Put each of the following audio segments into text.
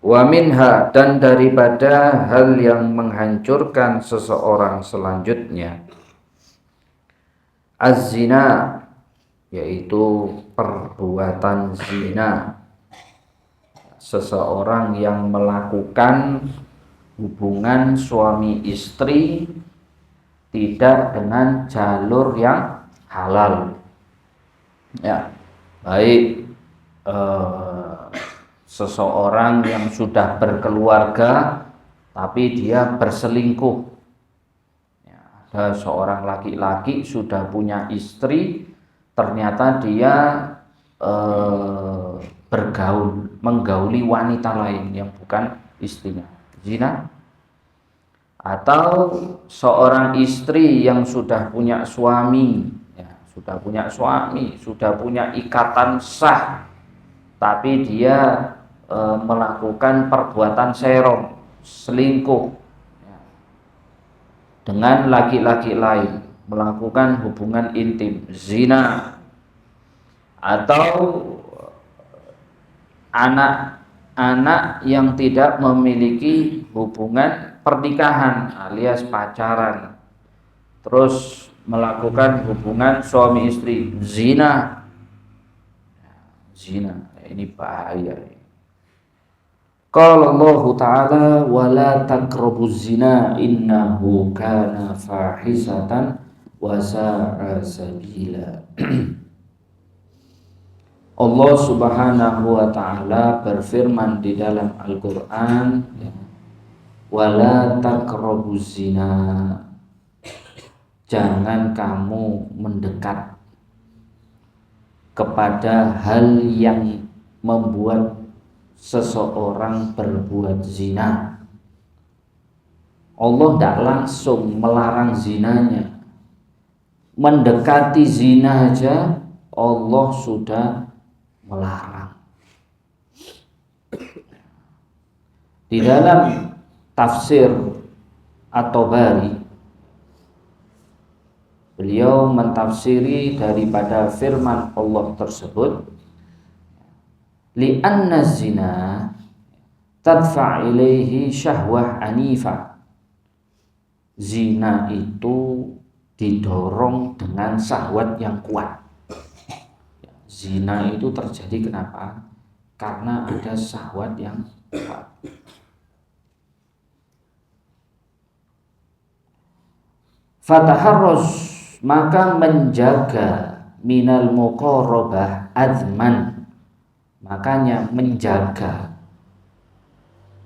Wa minha, dan daripada hal yang menghancurkan seseorang selanjutnya, az-zina, yaitu perbuatan zina. Seseorang yang melakukan hubungan suami istri tidak dengan jalur yang halal, ya, baik seseorang yang sudah berkeluarga tapi dia berselingkuh, ya, ada seorang laki-laki sudah punya istri, ternyata dia menggauli wanita lain yang bukan istrinya, zina. Atau seorang istri yang sudah punya suami, ya, sudah punya ikatan sah, tapi dia melakukan perbuatan serong, selingkuh, ya, dengan laki-laki lain, melakukan hubungan intim, zina. Atau anak-anak yang tidak memiliki hubungan pernikahan alias pacaran, terus melakukan hubungan suami istri, zina. Ini bahaya. Qala Allah Ta'ala wala taqrabuz zina innahu kana fahisatan wa sa'a sabila. Allah Subhanahu wa Ta'ala berfirman di dalam Al-Qur'an, wala taqrabuz zina, jangan kamu mendekat kepada hal yang membuat seseorang berbuat zina. Allah tidak langsung melarang zinanya, mendekati zina aja Allah sudah melarang. Di dalam tafsir At-Tabari, beliau mentafsiri daripada firman Allah tersebut, li'anna zina tadfa' ilaihi syahwah anifah. Zina itu didorong dengan syahwat yang kuat. Zina itu terjadi kenapa? Karena ada syahwat yang kuat. Fataharruz, maka menjaga, minal muqarabah azman, makanya menjaga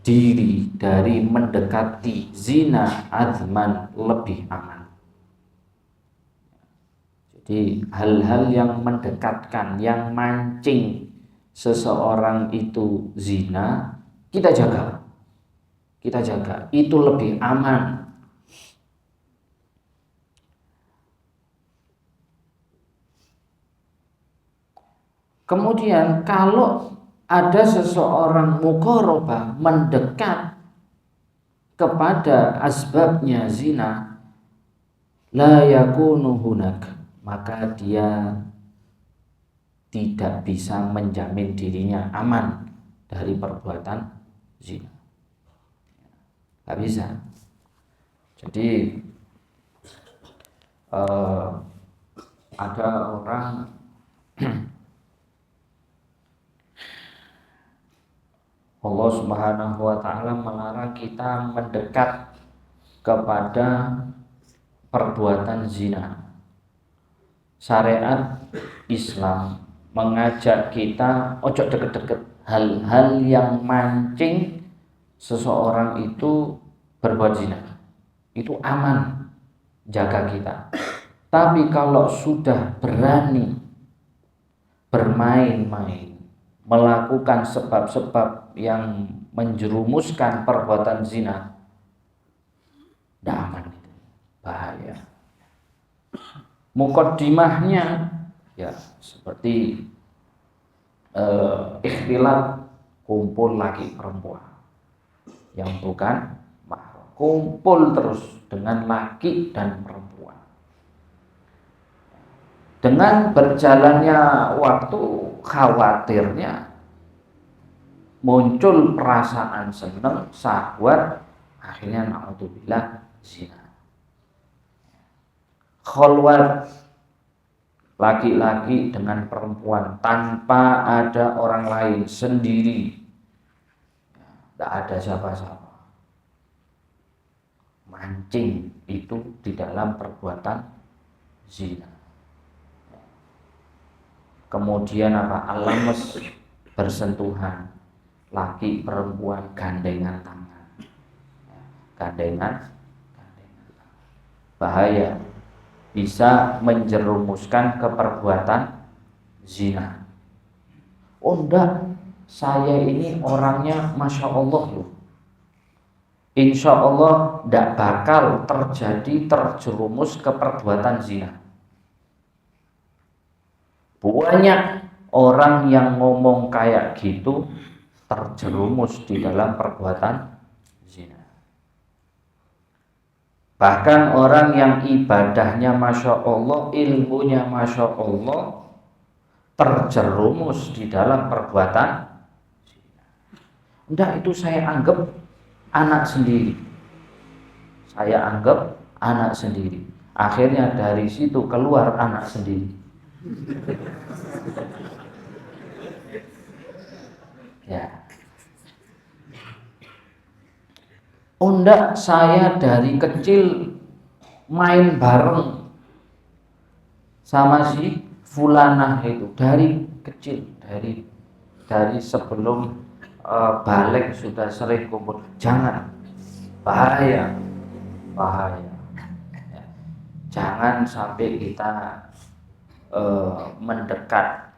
diri dari mendekati zina azman, lebih aman. Jadi hal-hal yang mendekatkan, yang mancing seseorang itu zina, kita jaga, itu lebih aman. Kemudian kalau ada seseorang muqarabah, mendekat kepada asbabnya zina, la yakunu hunak, maka dia tidak bisa menjamin dirinya aman dari perbuatan zina. Gak bisa. Jadi ada orang Allah Subhanahu wa Ta'ala melarang kita mendekat kepada perbuatan zina. Syariat Islam mengajak kita ojo deket-deket hal-hal yang mancing seseorang itu berbuat zina. Itu aman, jaga kita. Tapi kalau sudah berani bermain-main, melakukan sebab-sebab yang menjerumuskan perbuatan zina, tidak aman, bahaya. Mukaddimahnya ya seperti ikhtilat, kumpul laki perempuan yang bukan mahram, kumpul terus dengan laki dan perempuan. Dengan berjalannya waktu, khawatirnya muncul perasaan senang, syahwat, akhirnya naudzubillah zina. Khalwat, laki-laki dengan perempuan tanpa ada orang lain, sendiri, tidak ada siapa-siapa, mancing itu di dalam perbuatan zina. Kemudian apa? Alames, bersentuhan, laki perempuan gandengan tangan, gandengan, bahaya, bisa menjerumuskan ke perbuatan zina. Oh enggak, saya ini orangnya Masya Allah loh, insya Allah tidak bakal terjerumus ke perbuatan zina. Banyak orang yang ngomong kayak gitu terjerumus di dalam perbuatan zina. Bahkan orang yang ibadahnya Masya Allah, ilmunya Masya Allah, terjerumus di dalam perbuatan zina. Enggak, itu saya anggap anak sendiri. Saya anggap anak sendiri. Akhirnya dari situ keluar anak sendiri. Ya. Oh enggak, saya dari kecil main bareng sama si fulanah itu dari kecil, dari sebelum balik sudah sering kumpul. Jangan, bahaya. Ya. Jangan sampai kita mendekat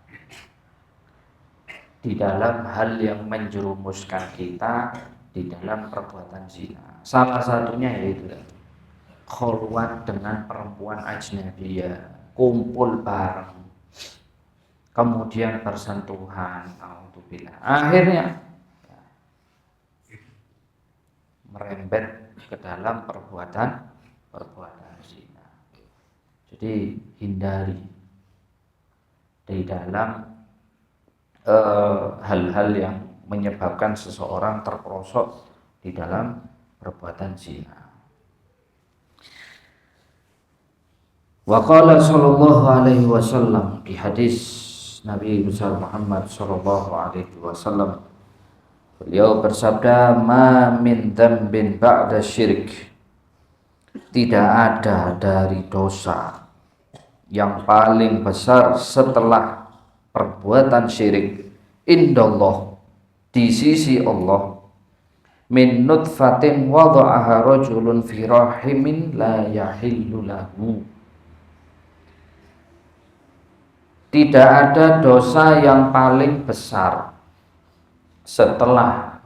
di dalam hal yang menjerumuskan kita di dalam perbuatan zina. Salah satunya yaitu khalwat dengan perempuan ajnabiyah, kumpul bareng, kemudian bersentuhan, alhamdulillah, akhirnya merembet ke dalam perbuatan zina. Jadi hindari di dalam hal-hal yang menyebabkan seseorang terperosok di dalam perbuatan zina. Wa qala sallallahu alaihi wasallam, di hadis Nabi besar Muhammad sallallahu alaihi wasallam, beliau bersabda, ma min dzambin ba'da syirik, tidak ada dari dosa yang paling besar setelah perbuatan syirik, indallah, di sisi Allah, min nutfatin wada'aha rajulun fi rahimin la yahillu lahu. Tidak ada dosa yang paling besar setelah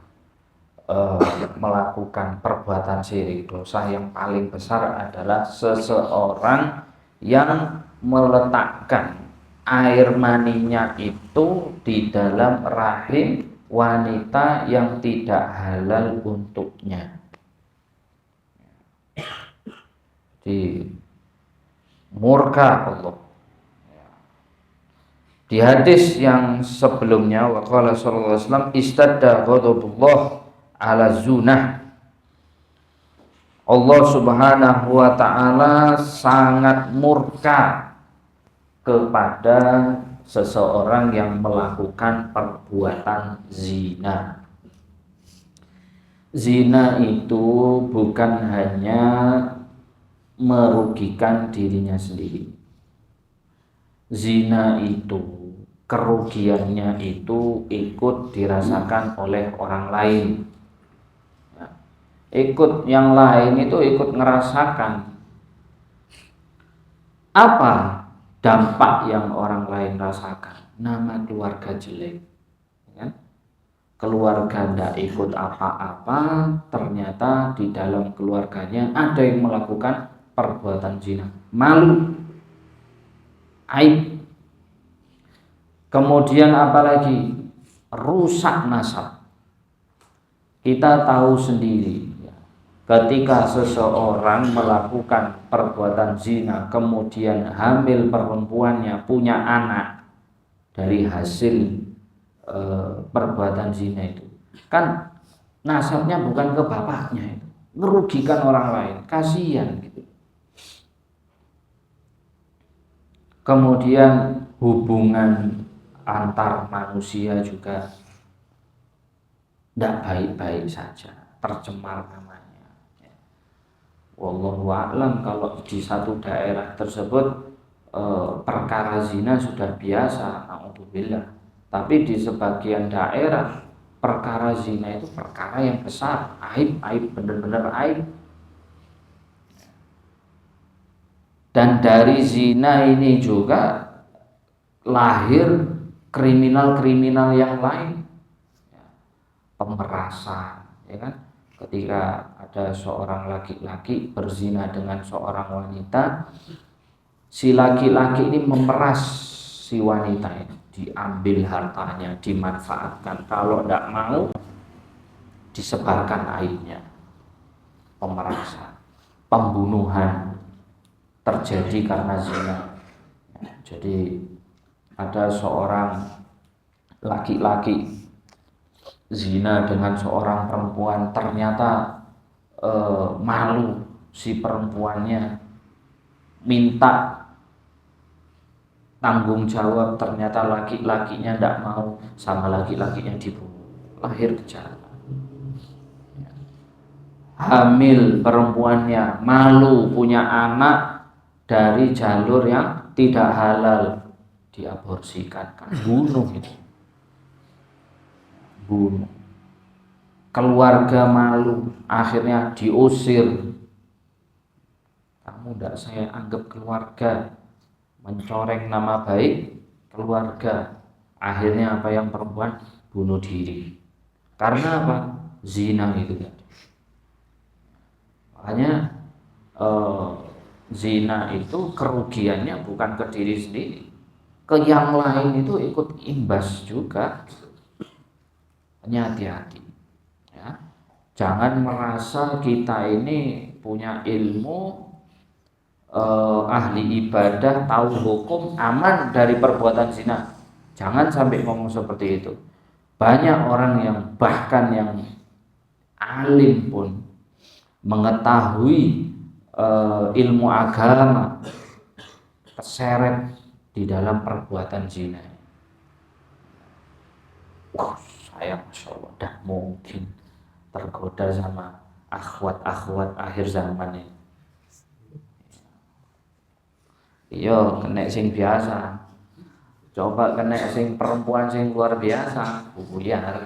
melakukan perbuatan syirik. Dosa yang paling besar adalah seseorang yang meletakkan air maninya itu di dalam rahim wanita yang tidak halal untuknya. Di murka Allah. Di hadis yang sebelumnya, waqala sallallahu alaihi wasallam, istadda ghadabullah ala zunah. Allah subhanahu wa ta'ala sangat murka kepada seseorang yang melakukan perbuatan zina. Zina itu bukan hanya merugikan dirinya sendiri. Zina itu kerugiannya itu ikut dirasakan oleh orang lain. Ikut yang lain itu ikut ngerasakan apa dampak yang orang lain rasakan. Nama keluarga jelek, kan? Keluarga tidak ikut apa-apa, ternyata di dalam keluarganya ada yang melakukan perbuatan zina. Malu, aib. Kemudian apalagi rusak nasab. Kita tahu sendiri, ketika seseorang melakukan perbuatan zina, kemudian hamil perempuannya, punya anak dari hasil perbuatan zina itu, Kan nasabnya bukan ke bapaknya, itu merugikan orang lain, kasihan gitu. Kemudian hubungan antar manusia juga tidak baik-baik saja, tercemar namanya. Wallahu a'lam, kalau di satu daerah tersebut perkara zina sudah biasa, na'udzubillah. Tapi di sebagian daerah perkara zina itu perkara yang besar, aib benar-benar aib. Dan dari zina ini juga lahir kriminal-kriminal yang lain, pemerasan, ya kan? Ketika ada seorang laki-laki berzina dengan seorang wanita, si laki-laki ini memeras si wanita ini, diambil hartanya, dimanfaatkan. Kalau tidak mau, disebarkan aibnya. Pemerasan, pembunuhan terjadi karena zina. Jadi ada seorang laki-laki zina dengan seorang perempuan, ternyata malu si perempuannya, minta tanggung jawab, ternyata laki-lakinya tidak mau, sama laki-lakinya dibunuh, lahir kejahatan. Hamil perempuannya, malu punya anak dari jalur yang tidak halal, diaborsikan, kan bunuh itu, bunuh. Keluarga malu, akhirnya diusir. Kamu tidak saya anggap keluarga, mencoreng nama baik keluarga. Akhirnya apa, yang perempuan bunuh diri. Karena apa? Zina itu tadi. Makanya zina itu kerugiannya bukan ke diri sendiri, ke yang lain itu ikut imbas juga. Hati-hati ya. Jangan merasa kita ini punya ilmu, ahli ibadah, tahu hukum, aman dari perbuatan zina. Jangan sampai ngomong seperti itu. Banyak orang yang bahkan yang alim pun mengetahui ilmu agama, terseret di dalam perbuatan zina. Saya Masya Allah dah mungkin tergoda sama akhwat-akhwat akhir zaman ini. Iya, kena sing biasa. Coba kena sing perempuan sing luar biasa, buyar.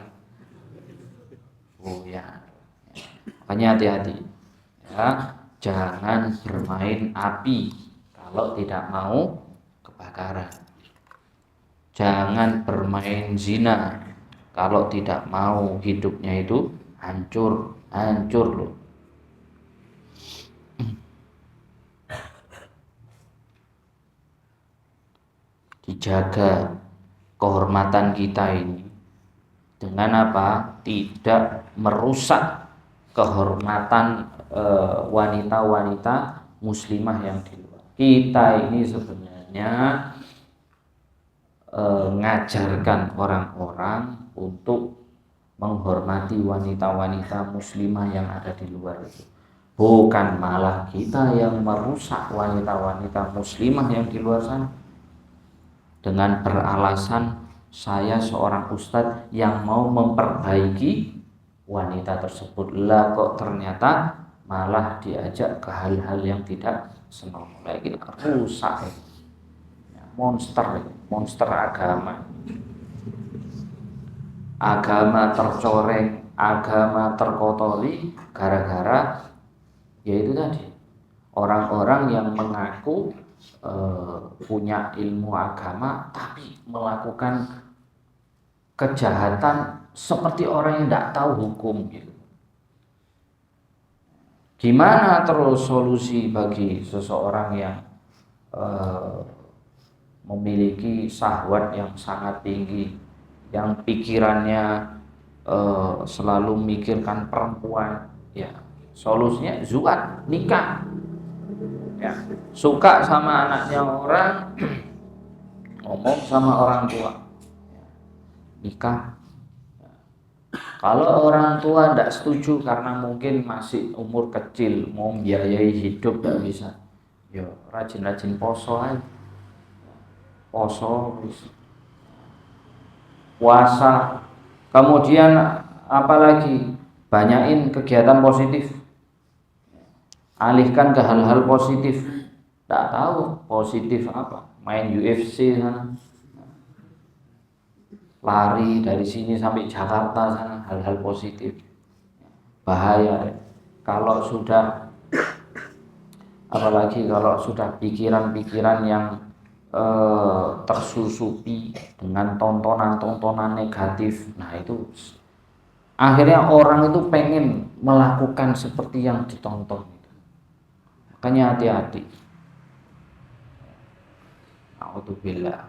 Makanya hati-hati ya, jangan bermain api kalau tidak mau kebakaran. Jangan bermain zina kalau tidak mau hidupnya itu hancur loh. Dijaga kehormatan kita ini dengan apa? Tidak merusak kehormatan wanita-wanita muslimah yang di luar. Kita ini sebenarnya ngajarkan orang-orang untuk menghormati wanita-wanita muslimah yang ada di luar itu. Bukan malah kita yang merusak wanita-wanita muslimah yang di luar sana dengan beralasan saya seorang ustadz yang mau memperbaiki wanita tersebut. Lah kok ternyata malah diajak ke hal-hal yang tidak senonoh. Kita rusak ya. Monster agama tercoreng, agama terkotori gara-gara yaitu tadi orang-orang yang mengaku punya ilmu agama tapi melakukan kejahatan seperti orang yang tidak tahu hukum gitu. Gimana terus solusi bagi seseorang yang memiliki syahwat yang sangat tinggi, yang pikirannya selalu memikirkan perempuan? Ya, solusinya zuat, nikah. Ya, suka sama anaknya orang, ngomong sama orang tua, nikah. Kalau orang tua tidak setuju karena mungkin masih umur kecil, mau biayai hidup tidak bisa, yo rajin-rajin poso aja, poso, puasa, kemudian apalagi banyain kegiatan positif, alihkan ke hal-hal positif. Tidak tahu positif apa, main UFC sana, lari dari sini sampai Jakarta sana, hal-hal positif. Bahaya kalau sudah, apalagi kalau sudah pikiran-pikiran yang tersusupi dengan tontonan-tontonan negatif. Nah itu akhirnya orang itu pengen melakukan seperti yang ditonton. Makanya hati-hati. A'udzubillah.